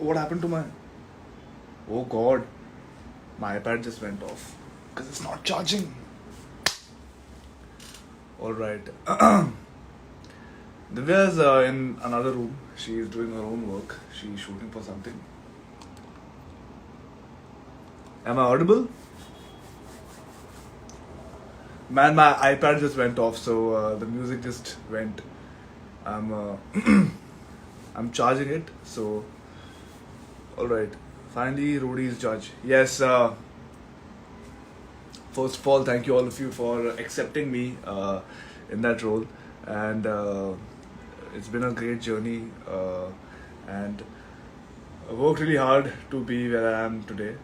What happened to my? Oh God, my iPad just went off because it's not charging. All right. Divya's in another room. She's doing her own work. She's shooting for something. Am I audible? Man, my iPad just went off, so the music just went. I'm I'm charging it. So, all right. Finally, Rudy is judge. Yes. First of all, thank you all of you for accepting me in that role, and it's been a great journey. And I worked really hard to be where I am today,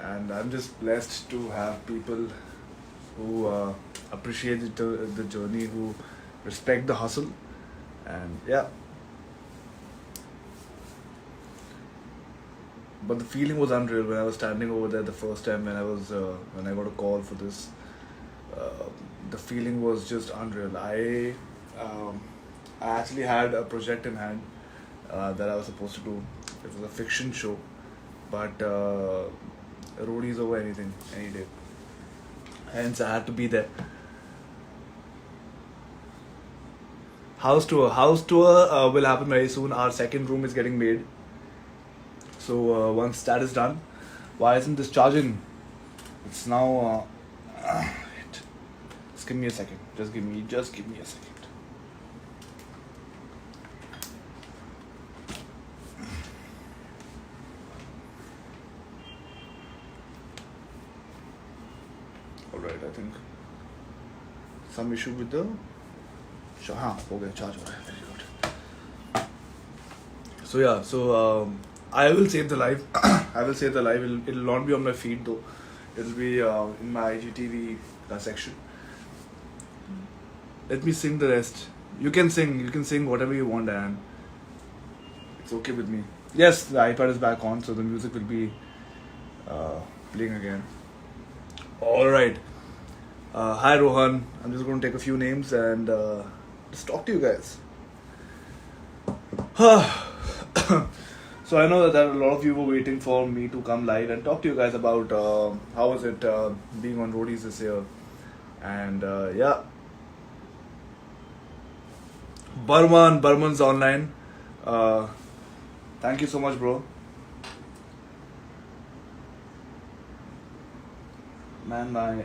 and I'm just blessed to have people who appreciate the journey, who respect the hustle, and yeah. But the feeling was unreal when I was standing over there the first time when I got a call for this. Uh, the feeling was just unreal. Um, I actually had a project in hand that I was supposed to do. It was a fiction show, but roadies over anything, any day. Hence, I had to be there. House tour will happen very soon. Our second room is getting made. So once that is done, why isn't this charging? It's now. Wait. Just give me a second. Just give me a second. All right, I think some issue with the. हाँ हो गया charge हो रहा है very good. So yeah, I will save the live. I will save the live. It'll not be on my feed though. It'll be in my IGTV section. Let me sing the rest. You can sing. You can sing whatever you want, and it's okay with me. Yes, the iPad is back on, so the music will be playing again. All right. Hi Rohan. I'm just going to take a few names and just talk to you guys. So I know that a lot of you were waiting for me to come live and talk to you guys about how was it being on roadies this year, and yeah, Burman's online. Uh, Thank you so much, bro. Man, my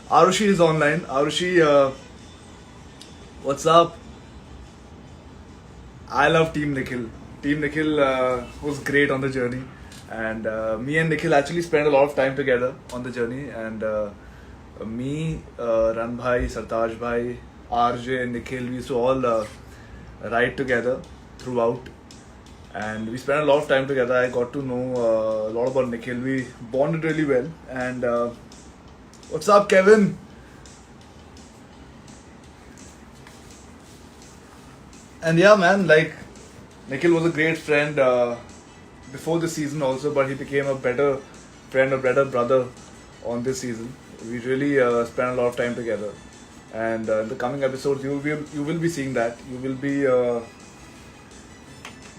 Arushi is online. Arushi, what's up? I love Team Nikhil. Team Nikhil was great on the journey, and me and Nikhil actually spent a lot of time together on the journey. And me, Ran Bhai, Sartaj Bhai, RJ, and Nikhil, we used to all ride together throughout, and we spent a lot of time together. I got to know a lot about Nikhil. We bonded really well. And what's up, Kevin? And yeah, man, like Nikhil was a great friend before the season also, but he became a better friend, a better brother on this season. We really spent a lot of time together, and in the coming episodes, you will be seeing that. You will be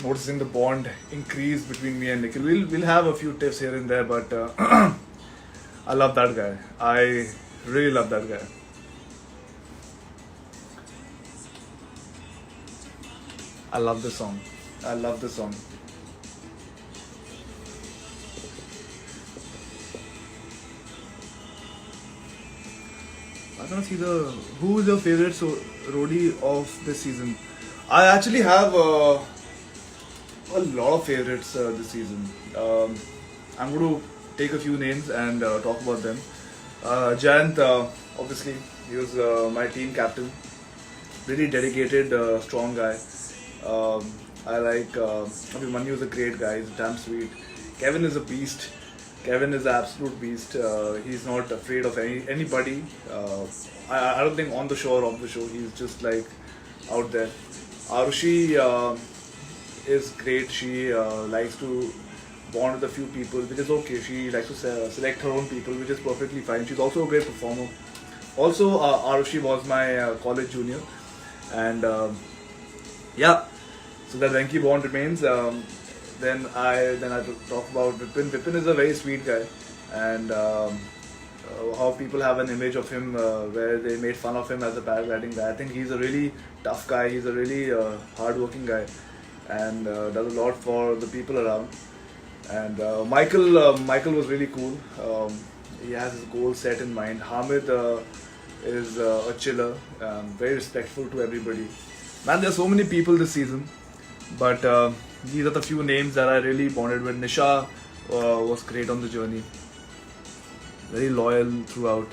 noticing the bond increase between me and Nikhil. We'll have a few tips here and there, but I love that guy. I really love that guy. I love the song. I love the song. I don't see the who is your favorite roadie of this season. I actually have a lot of favorites this season. I'm going to take a few names and talk about them. Jayant, obviously, he was my team captain. Really dedicated, strong guy. I like Abhimanyu is a great guy. He's damn sweet. Kevin is a beast. Kevin is an absolute beast. He's not afraid of anybody. I don't think on the show or off the show. He's just like out there. Arushi is great. She likes to bond with a few people, which is okay. She likes to select her own people, which is perfectly fine. She's also a great performer. Also, Arushi was my college junior, and yeah, so that Venki bond remains. Then I talk about Vipin. Vipin is a very sweet guy, and how people have an image of him where they made fun of him as a paragliding guy. I think he's a really tough guy. He's a really hardworking guy, and does a lot for the people around. And Michael was really cool. He has his goals set in mind. Hamid is a chiller, very respectful to everybody. Man, there's so many people this season, but these are the few names that I really bonded with. Nisha was great on the journey, very loyal throughout.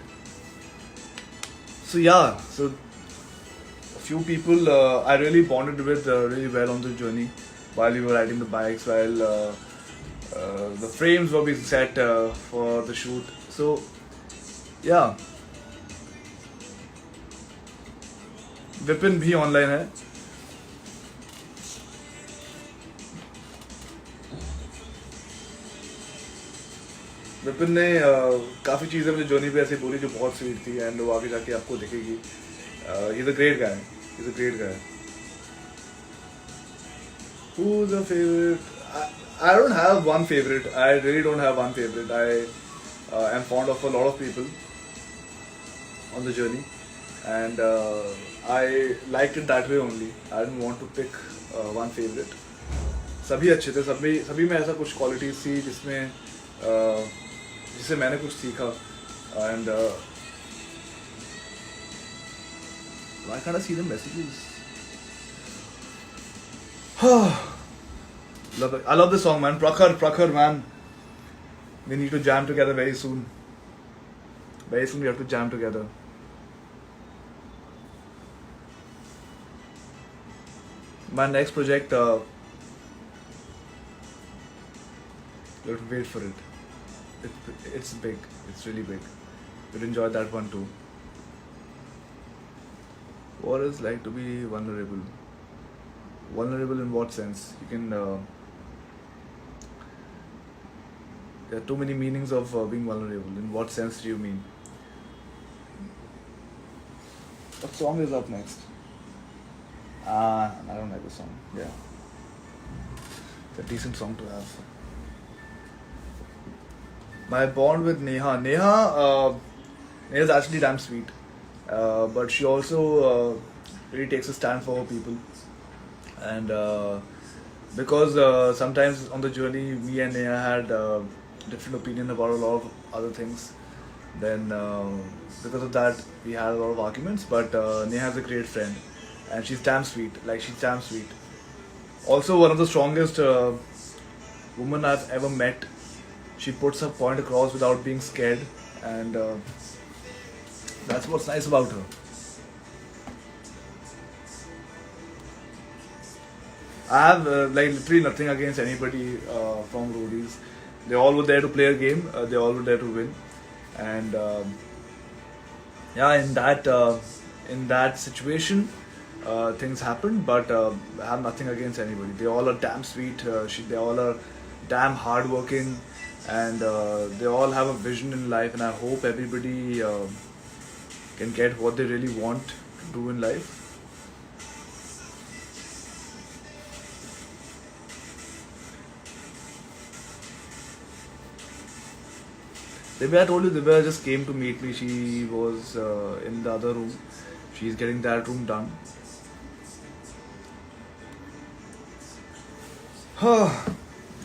So yeah, so a few people I really bonded with really well on the journey while we were riding the bikes, while the frames were being set for the shoot. So yeah, Vipin भी online है. विपिन ने काफ़ी चीज़ें मुझे जोनी पे ऐसी बोली जो बहुत स्वीट थी, एंड वो आगे जाके आपको दिखेगी. He is a great guy. He is a great guy. Who's your favorite? I don't have one favorite. I really don't have one favorite. I am fond of a lot of people on the journey, and I liked it that way only. I didn't want to pick one favorite. सभी अच्छे थे. सभी में ऐसा कुछ qualities थी जिससे मैंने कुछ सीखा. And why can't I see the messages? I love this song, man. Prakhar, man. We need to jam together very soon. Very soon we have to jam together. My next project, you have to wait for it. It's big. It's really big. You'll enjoy that one too. What is like to be vulnerable? Vulnerable in what sense? You can. There are too many meanings of being vulnerable. In what sense do you mean? What song is up next? I don't like the song. Yeah. It's a decent song to have. My bond with Neha. Neha is actually damn sweet. But she also really takes a stand for her people. And because sometimes on the journey, me and Neha had different opinion about a lot of other things. Then because of that, we had a lot of arguments. But Neha is a great friend, and she's damn sweet. Like she's damn sweet. Also, one of the strongest women I've ever met. She puts her point across without being scared, and that's what's nice about her. I have like literally nothing against anybody from Roadies. They all were there to play a game. They all were there to win, and yeah, in that situation, things happened. But I have nothing against anybody. They all are damn sweet. They all are damn hardworking, and they all have a vision in life. And I hope everybody can get what they really want to do in life. Divya, I told you, Divya just came to meet me. She was in the other room. She's getting that room done.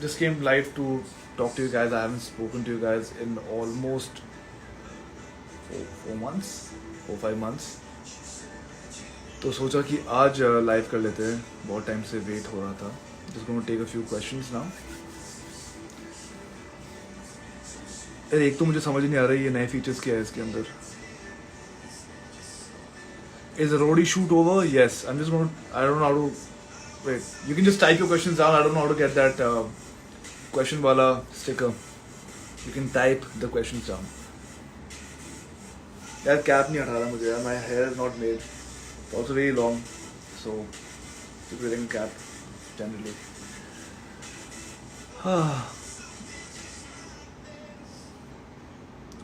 Just came live to talk to you guys. I haven't spoken to you guys in almost 4 months, 4-5 months. तो सोचा कि आज live कर लेते हैं. बहुत time से wait हो रहा था. Just going to take a few questions now. एक तो मुझे समझ नहीं आ रहा है ये नए फीचर्स क्या है इसके अंदर. Is the roadie shoot over? Yes. I'm just going to. I don't know how to. Wait. You can just type your questions down. I don't know how to get that question wala sticker. You can type the questions down. यार cap नहीं हटा रहा मुझे यार. My hair is not made. It's also very long. So keep wearing cap generally.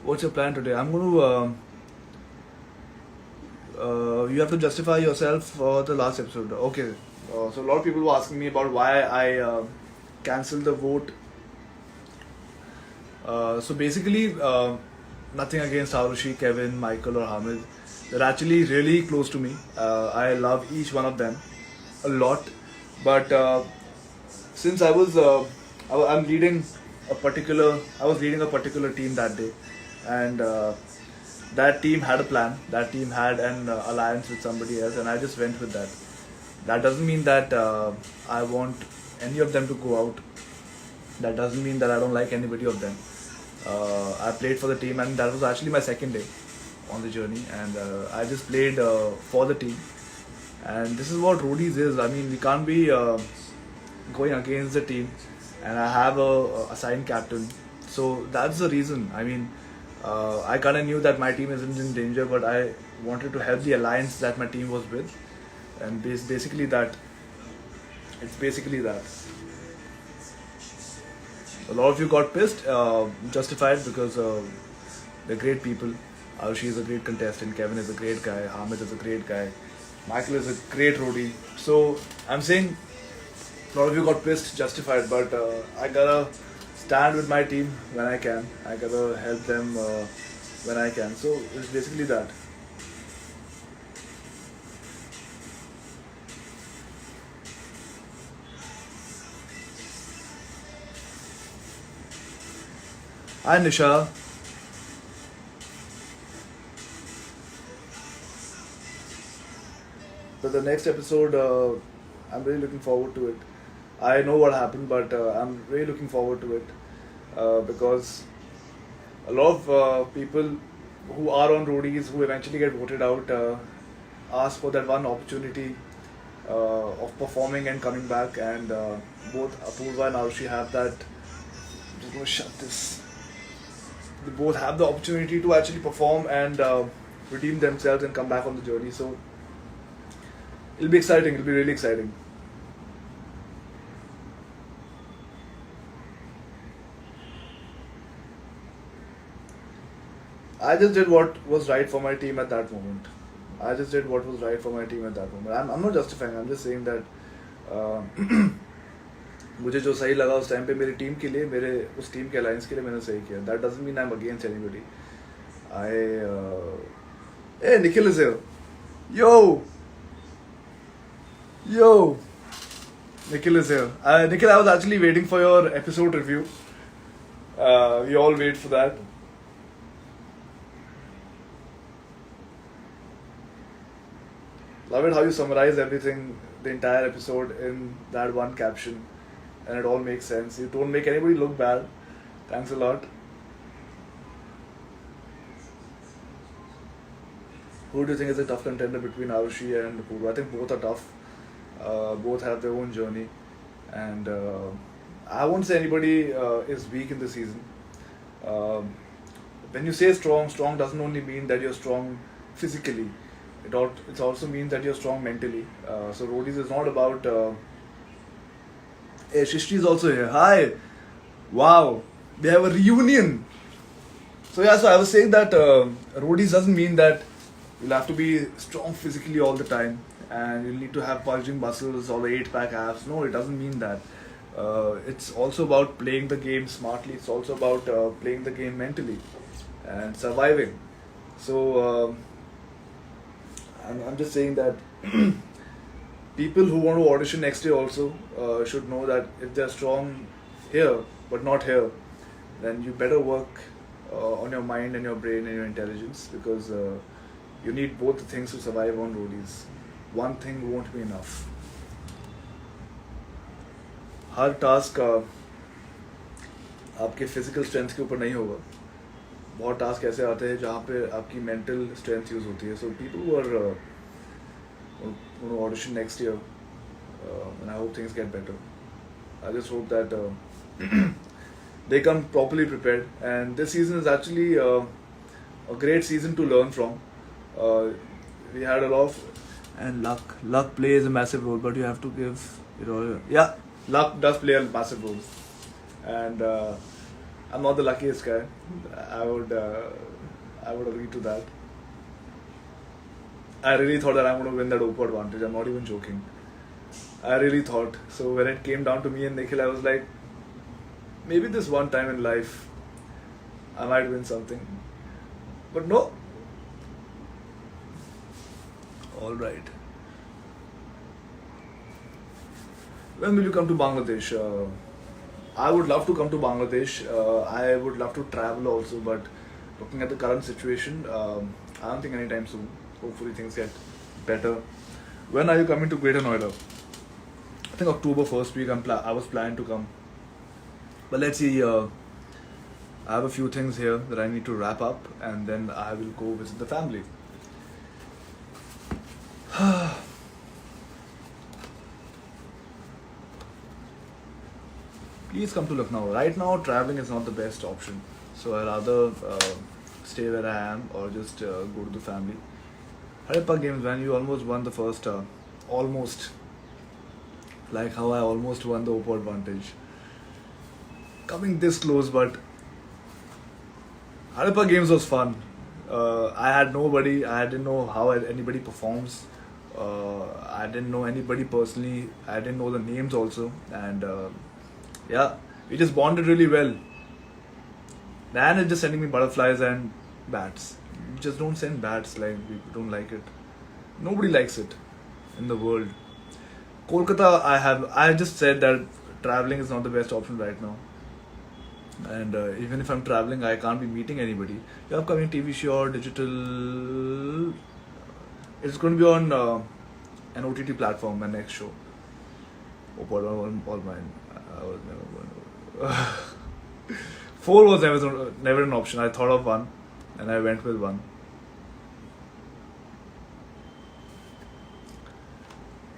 What's your plan today? I'm going to. You have to justify yourself for the last episode. Okay. So a lot of people were asking me about why I cancelled the vote. So basically, nothing against Harushi, Kevin, Michael, or Hamid. They're actually really close to me. I love each one of them a lot. But since I was leading a particular team that day, and that team had a plan. That team had an alliance with somebody else, and I just went with that. That doesn't mean that I want any of them to go out. That doesn't mean that I don't like anybody of them. I played for the team, and that was actually my second day on the journey, and I just played for the team. And this is what Roadies is. I mean, we can't be going against the team, and I have a assigned captain. So that's the reason. I mean, I kind of knew that my team isn't in danger, but I wanted to help the alliance that my team was with, and basically that. It's basically that. A lot of you got pissed, justified, because they're great people. Arushi is a great contestant, Kevin is a great guy, Hamid is a great guy, Michael is a great roadie. So I'm saying a lot of you got pissed, justified, but I gotta stand with my team when I can. I gotta help them when I can. So it's basically that. Hi Nisha. So the next episode, I'm really looking forward to it. I know what happened, but I'm really looking forward to it because a lot of people who are on roadies who eventually get voted out ask for that one opportunity of performing and coming back, and both Apurva and Arushi have that. I'm just going to shut this. They both have the opportunity to actually perform and redeem themselves and come back on the journey. So it'll be exciting. It'll be really exciting. I just did what was right for my team at that moment. I'm not justifying. I'm just saying that मुझे जो सही लगा उस time पे मेरी team के लिए, मेरे उस टीम के अलायंस के लिए मैंने सही किया. That doesn't mean I'm against anybody. Hey, Nikhil is here. Yo. Nikhil is here. Nikhil, I was actually waiting for your episode review. We all wait for that. Love it how you summarize everything, the entire episode in that one caption, and it all makes sense. You don't make anybody look bad. Thanks a lot. Who do you think is a tough contender between Arushi and Puru? I think both are tough. Both have their own journey, and I won't say anybody is weak in the season. When you say strong, strong doesn't only mean that you're strong physically. It also means that you're strong mentally. So Roadies is not about. Hey, Shishti is also here. Hi. Wow. They have a reunion. So yeah, so I was saying that Roadies doesn't mean that you'll have to be strong physically all the time and you'll need to have bulging muscles or the 8-pack abs. No, it doesn't mean that. It's also about playing the game smartly. It's also about playing the game mentally and surviving. So I'm just saying that people who want to audition next year also should know that if they're strong here but not here, then you better work on your mind and your brain and your intelligence, because you need both the things to survive on Roadies. One thing won't be enough. Her task आपके physical strength के ऊपर नहीं होगा. बहुत task ऐसे आते हैं जहाँ पे आपकी मेंटल स्ट्रेंथ यूज होती है. So people who are audition next year, and I hope things get better. I just hope that they come properly prepared, and this season is actually a great season to learn from. We had a lot of, and luck plays a massive role, but you have to give it all. Yeah, luck does play a massive role, and I'm not the luckiest guy. I would agree to that. I really thought that I'm going to win that Oppo advantage. I'm not even joking. I really thought. So when it came down to me and Nikhil, I was like, maybe this one time in life, I might win something. But no. All right. When will you come to Bangladesh? I would love to come to Bangladesh. I would love to travel also, but looking at the current situation, I don't think anytime soon. Hopefully things get better. When are you coming to Greater Noida? I think October first week I was planning to come. But let's see. I have a few things here that I need to wrap up, and then I will go visit the family. Please come to Lucknow. Right now, traveling is not the best option. So I'd rather stay where I am or just go to the family. Harappa Games, man, you almost won the first, almost. Like how I almost won the Oppo advantage. Coming this close, but Harappa Games was fun. I had nobody, I didn't know how anybody performs. I didn't know anybody personally. I didn't know the names also. And yeah, we just bonded really well. Dan is just sending me butterflies and bats. Just don't send bats, like we don't like it. Nobody likes it in the world. Kolkata, I just said that traveling is not the best option right now. And even if I'm traveling, I can't be meeting anybody. Your upcoming TV show or digital, it's going to be on an OTT platform, my next show. Oh, all mine. I was never going to. 4 was never an option. I thought of one and I went with one.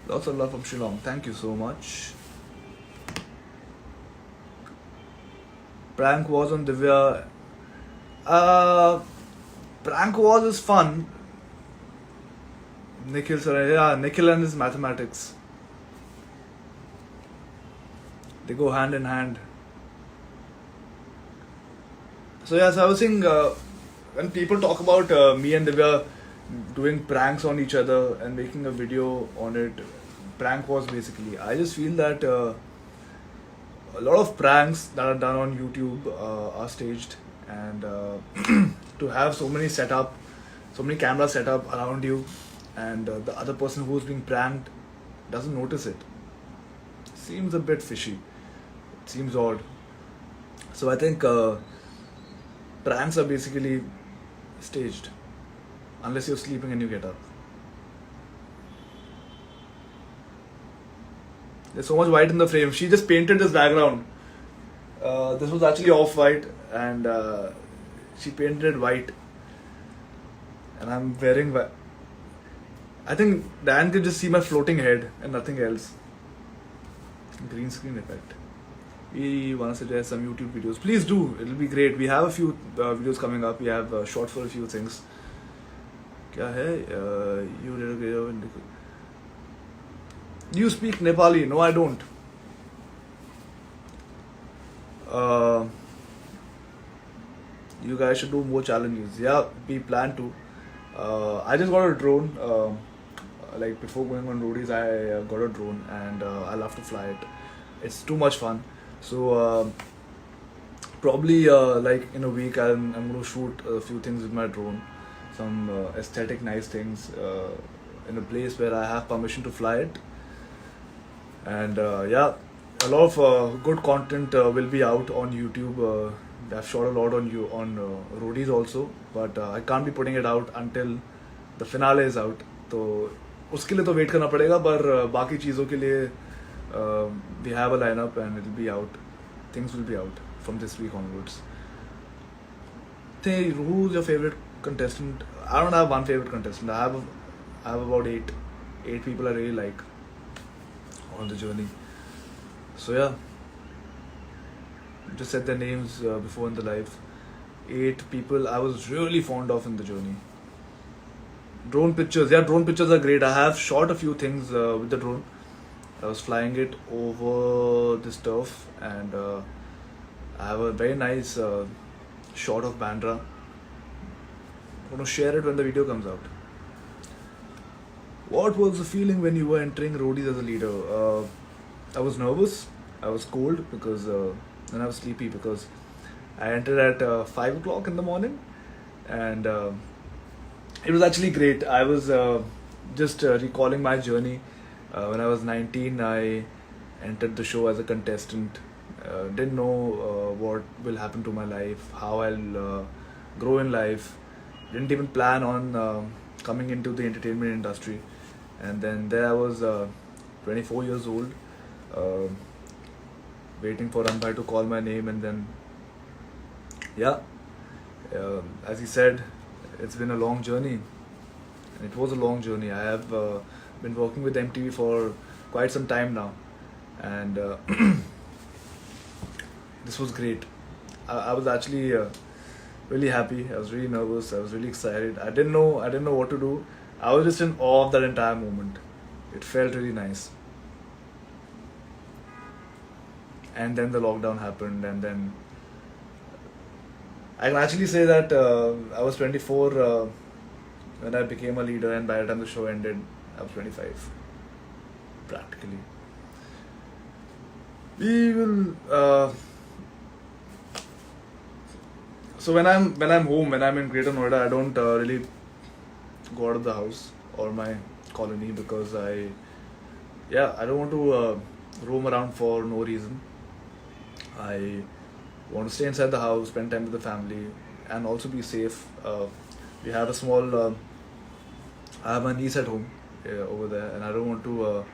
Lots of love from Shillong. Thank you so much. Prank Wars on Divya. Prank Wars is fun. Nikhil sir, yeah, Nikhil and his mathematics. They go hand in hand. So yeah, so I was saying, when people talk about me and Divya doing pranks on each other and making a video on it, prank wars basically, I just feel that a lot of pranks that are done on YouTube are staged, and to have so many cameras set up around you, and the other person who's being pranked doesn't notice it, seems a bit fishy. It seems odd. So I think pranks are basically staged, unless you're sleeping and you get up. There's so much white in the frame. She just painted this background. This was actually off-white, and she painted it white. And I'm wearing white. I think Dan can just see my floating head and nothing else. Green screen effect. We want to suggest some YouTube videos. Please do. It'll be great. We have a few videos coming up. We have shot for a few things. क्या है? You did a great job. You speak Nepali? No, I don't. You guys should do more challenges. Yeah, we plan to. I just got a drone. Like before going on roadies, I got a drone, and I'll have to fly it. It's too much fun. So probably like in a week, I'm going to shoot a few things with my drone, some aesthetic nice things in a place where I have permission to fly it. And yeah, a lot of good content will be out on YouTube. I've shot a lot on roadies also, but I can't be putting it out until the finale is out. तो उसके लिए तो wait करना पड़ेगा, पर बाकी चीज़ों के लिए we have a lineup and it'll be out. Things will be out from this week onwards. Who's your favorite contestant? I don't have one favorite contestant. I have about eight people I really like on the journey. So yeah, just said their names before in the live. 8 people I was really fond of in the journey. Drone pictures, yeah, drone pictures are great. I have shot a few things with the drone. I was flying it over this turf, and I have a very nice shot of Bandra. I'm going to share it when the video comes out. What was the feeling when you were entering roadies as a leader? I was nervous, I was cold because and I was sleepy because I entered at 5 o'clock in the morning, and it was actually great. I was just recalling my journey. When I was 19, I entered the show as a contestant. Didn't know what will happen to my life, how I'll grow in life. Didn't even plan on coming into the entertainment industry. And then there I was, 24 years old, waiting for Ranbhai to call my name, and then yeah, as he said, it's been a long journey, and it was a long journey. I have been working with MTV for quite some time now, and this was great. I was actually really happy. I was really nervous. I was really excited. I didn't know what to do. I was just in awe of that entire moment. It felt really nice. And then the lockdown happened, and then I can actually say that I was 24 when I became a leader, and by the time the show ended, I was 25, practically. We will. So when I'm home, when I'm in Greater Noida, I don't really go out of the house or my colony because I don't want to roam around for no reason. I want to stay inside the house, spend time with the family, and also be safe. We have a small. I have my niece at home over there, and I don't want to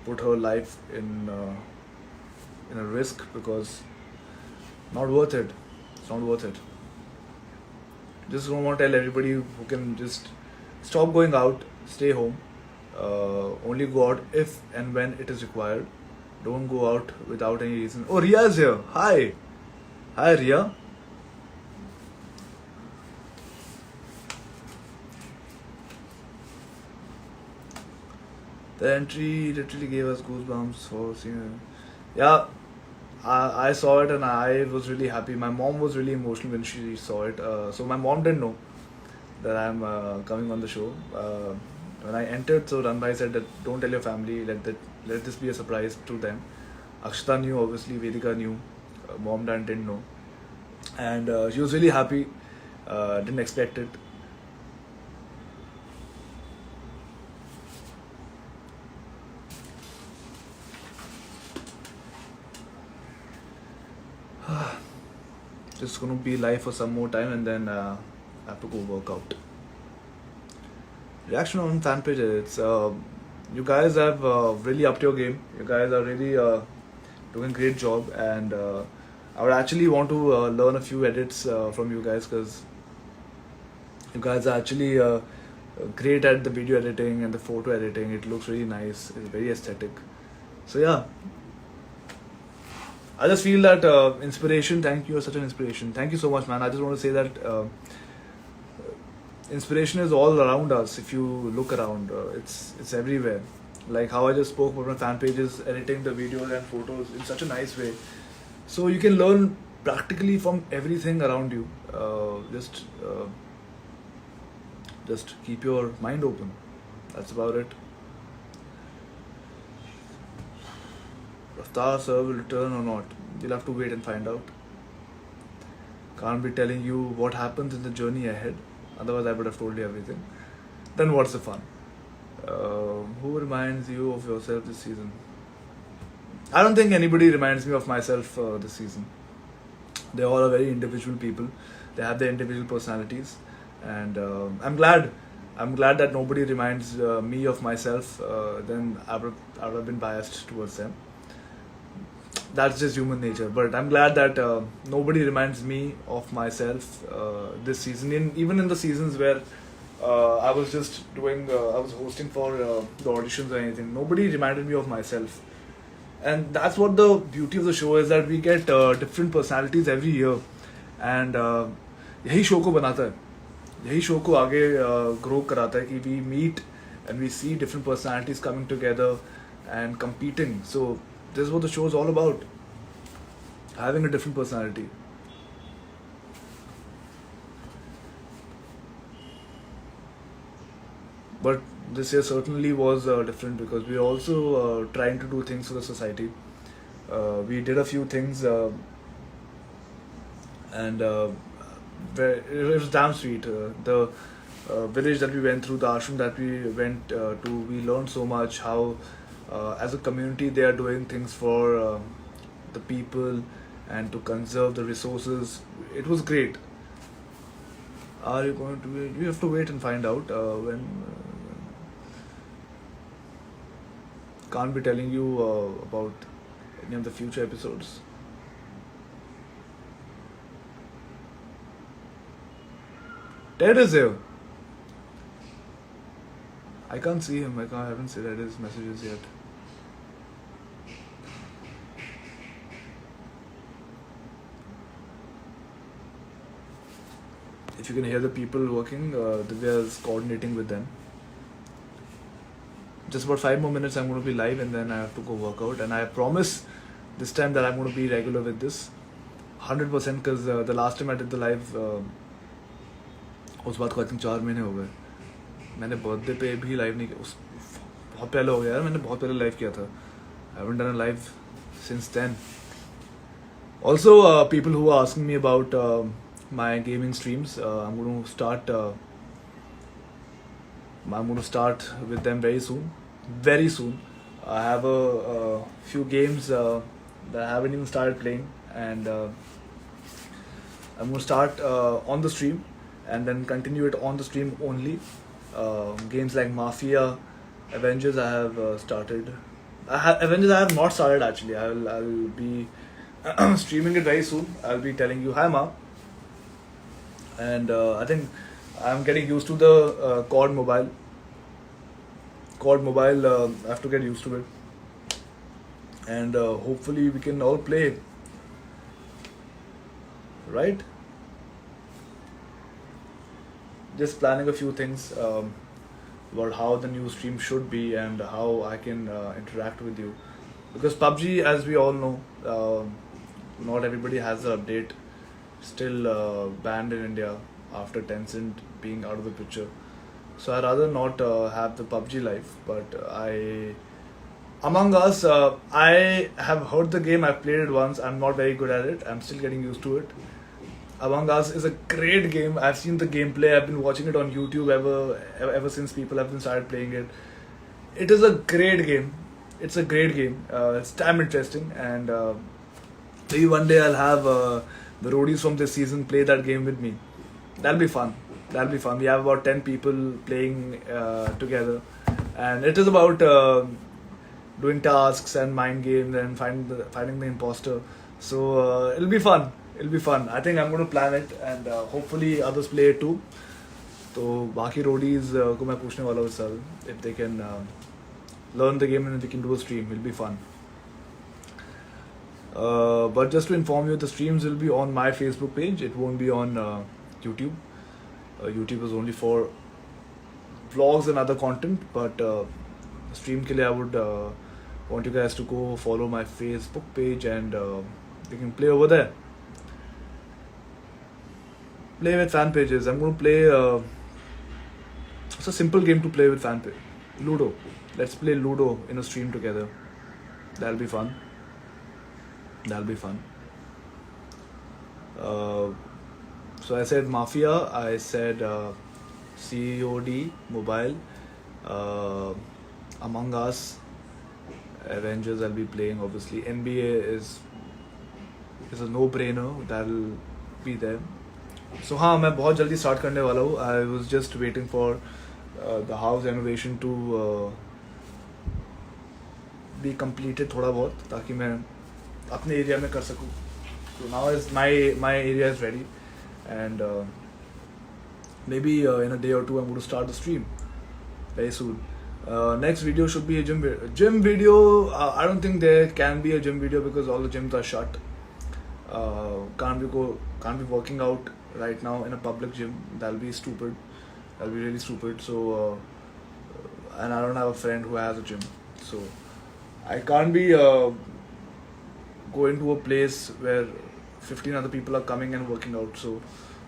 put her life in a risk because not worth it. It's not worth it. Just don't want to tell everybody who can just stop going out, stay home. Only go out if and when it is required. Don't go out without any reason. Oh, Ria is here. Hi. Hi, Ria. The entry literally gave us goosebumps for seeing it. Yeah, I saw it and I was really happy. My mom was really emotional when she saw it. So my mom didn't know that I'm coming on the show. When I entered, so Ranbhai said that don't tell your family, let this be a surprise to them. Akshita knew, obviously, Vedika knew, mom dad didn't know. And she was really happy, didn't expect it. Just gonna be live for some more time and then I have to go work out. Reaction on fan page, it's you guys have really upped your game. You guys are really doing a great job, and I would actually want to learn a few edits from you guys, because you guys are actually great at the video editing and the photo editing. It looks really nice. It's very aesthetic. So yeah, I just feel that inspiration. Thank you. You're such an inspiration. Thank you so much, man. I just want to say that inspiration is all around us. If you look around, it's everywhere. Like how I just spoke about my fan pages, editing the videos and photos in such a nice way. So you can learn practically from everything around you. Just keep your mind open. That's about it. Raftar sir will return or not? You'll have to wait and find out. Can't be telling you what happens in the journey ahead. Otherwise, I would have told you everything. Then what's the fun? Who reminds you of yourself this season? I don't think anybody reminds me of myself this season. They all are very individual people. They have their individual personalities, and I'm glad that nobody reminds me of myself. Then I would have been biased towards them. That's just human nature. But I'm glad that nobody reminds me of myself this season. Even in the seasons where I was just I was hosting for the auditions or anything, nobody reminded me of myself. And that's what the beauty of the show is, that we get different personalities every year. And यही show को बनाता है, यही show को आगे grow कराता है कि we meet and we see different personalities coming together and competing. So this is what the show is all about, having a different personality. But this year certainly was different, because we are also trying to do things for the society. We did a few things, and it was damn sweet. The village that we went through, the ashram that we went to, we learned so much how as a community they are doing things for the people and to conserve the resources. It was great. Are you going to wait? You have to wait and find out when. Can't be telling you about any of the future episodes. Ted is here. I can't see him. I haven't seen his messages yet. If you can hear the people working, Divya is coordinating with them. Just about 5 more minutes, I'm going to be live, and then I have to go work out. And I promise this time that I'm going to be regular with this, 100%, because the last time I did the live, उस बात को I think 4 महीने हो गए. मैंने birthday पे भी live नहीं किया. बहुत पहले हो गया यार. मैंने बहुत पहले लाइव किया था. I haven't done a live since then. Also, people who are asking me about my gaming streams, I'm going to start with them very soon. Very soon. I have a few games that I haven't even started playing, and I'm going to start on the stream and then continue it on the stream only. Games like Mafia, Avengers I have started. Avengers I have not started actually. I'll be streaming it very soon. I'll be telling you, hi Ma. And I think I'm getting used to the COD Mobile. COD Mobile, I have to get used to it. And hopefully we can all play. Right? Just planning a few things about how the new stream should be and how I can interact with you. Because PUBG, as we all know, not everybody has the update. Still banned in India after Tencent being out of the picture. So I'd rather not have the PUBG live. But Among Us, I have heard the game. I've played it once. I'm not very good at it. I'm still getting used to it. Among Us is a great game. I've seen the gameplay. I've been watching it on YouTube ever since people have been started playing it. It is a great game. It's a great game. It's damn interesting, and maybe one day I'll have the roadies from this season play that game with me. That'll be fun. We have about 10 people playing together, and it is about doing tasks and mind games and finding the imposter. So it'll be fun. It'll be fun. I think I'm going to plan it, and hopefully others play it too. तो बाकी Roadies को मैं पूछने वाला हूँ sir if they can learn the game and we can do a stream. It'll be fun. But just to inform you, the streams will be on my Facebook page. It won't be on YouTube. YouTube is only for vlogs and other content. But stream ke liye I would want you guys to go follow my Facebook page, and you can play over there. Play with fan pages. I'm going to play. It's a simple game to play with fan page. Ludo. Let's play Ludo in a stream together. That'll be fun. That'll be fun. So I said Mafia. I said COD Mobile. Among Us. Avengers. I'll be playing. Obviously, NBA is a no-brainer. That'll be there. So हाँ मैं बहुत जल्दी start करने वाला हूँ. I was just waiting for the house renovation to be completed थोड़ा बहुत, ताकि मैं अपने एरिया में कर सकूँ. So now is my area is ready, and maybe in a day or two I'm going to start the stream very soon. Next video should be a gym video. I don't think there can be a gym video because all the gyms are shut. Can't be working out right now in a public gym. That'll be stupid. That'll be really stupid. So and I don't have a friend who has a gym, so I can't be going to a place where 15 other people are coming and working out. So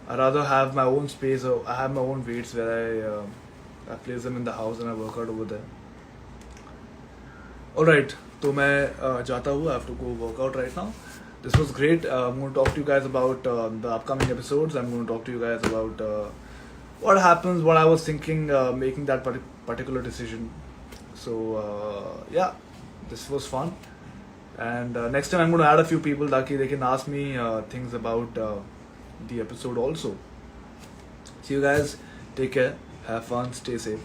I rather have my own space. I have my own weights where I place them in the house and I work out over there. Alright, तो मैं जाता हूँ. I have to go work out right now. This was great. I'm going to talk to you guys about the upcoming episodes. I'm going to talk to you guys about what happens, what I was thinking, making that particular decision. So yeah, this was fun. And next time I'm going to add a few people that they can ask me things about the episode also. See you guys. Take care. Have fun. Stay safe.